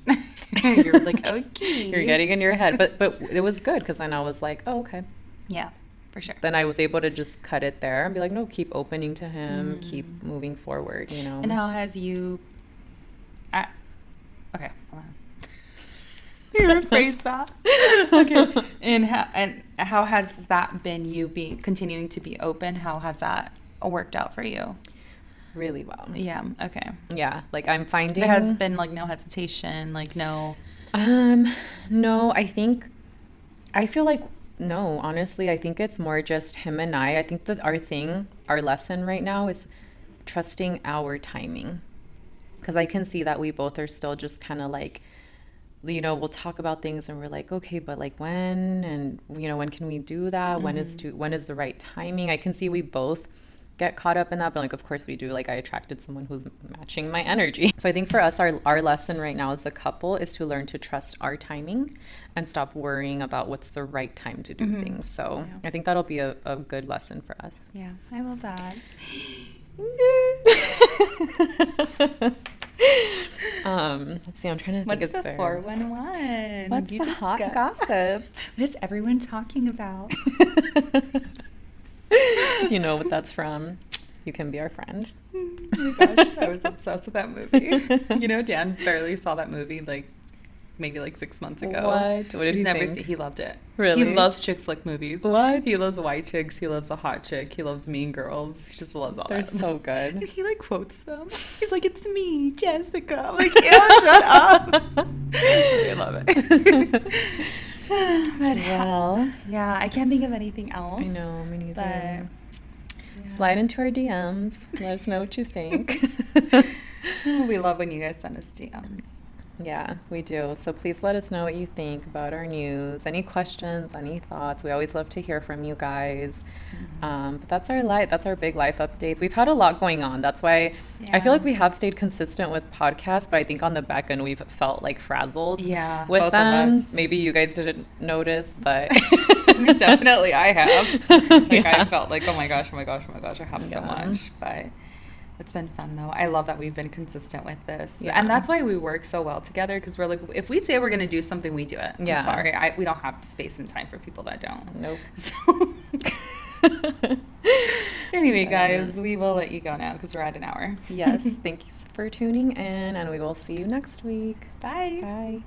You're like, okay. You're getting in your head. But it was good because then I was like, oh, okay. Yeah, for sure. Then I was able to just cut it there and be like, no, keep opening to him, keep moving forward, you know. And how has you... okay, hold on. You rephrase that. Okay. And how has that been, you continuing to be open? How has that worked out for you? Really well. Yeah, okay. Yeah, like I'm finding... There has been like no hesitation, like no... No, I feel like... No, honestly, I think it's more just him and I think that our lesson right now is trusting our timing. Because I can see that we both are still just kind of like, you know, we'll talk about things and we're like, okay, but like when? And, you know, when can we do that? When is the right timing? I can see we both get caught up in that, but like of course we do. Like I attracted someone who's matching my energy. So I think for us, our lesson right now as a couple is to learn to trust our timing and stop worrying about what's the right time to do things. So I think that'll be a good lesson for us. Yeah, I love that. Let's see, I'm trying to think. What's the 411? What's the hot gossip? What is everyone talking about? You know what that's from? You Can Be Our Friend. Oh my gosh, I was obsessed with that movie. You know, Dan barely saw that movie like maybe like 6 months ago. What did he think? He loved it. Really? He loves chick flick movies. What? He loves white chicks. He loves a hot chick. He loves Mean Girls. He just loves all that. They're so good. And he like quotes them. He's like, "It's me, Jessica." I'm like, "Yeah, shut up." I love it. But Well, yeah, I can't think of anything else. I know, me neither. But yeah. Slide into our DMs. Let us know what you think. We love when you guys send us DMs. Yeah, we do. So please let us know what you think about our news. Any questions, any thoughts. We always love to hear from you guys. But that's our big life updates. We've had a lot going on. That's why I feel like we have stayed consistent with podcasts, but I think on the back end we've felt like frazzled with both them. of us. Maybe you guys didn't notice, but Definitely I have. I felt like, oh my gosh, I have so much. But it's been fun though. I love that we've been consistent with this. Yeah. And that's why we work so well together, because we're like, if we say we're going to do something, we do it. Yeah. I'm sorry. We don't have space and time for people that don't. Nope. So anyway, guys, we will let you go now because we're at an hour. Yes. Thank you for tuning in, and we will see you next week. Bye. Bye.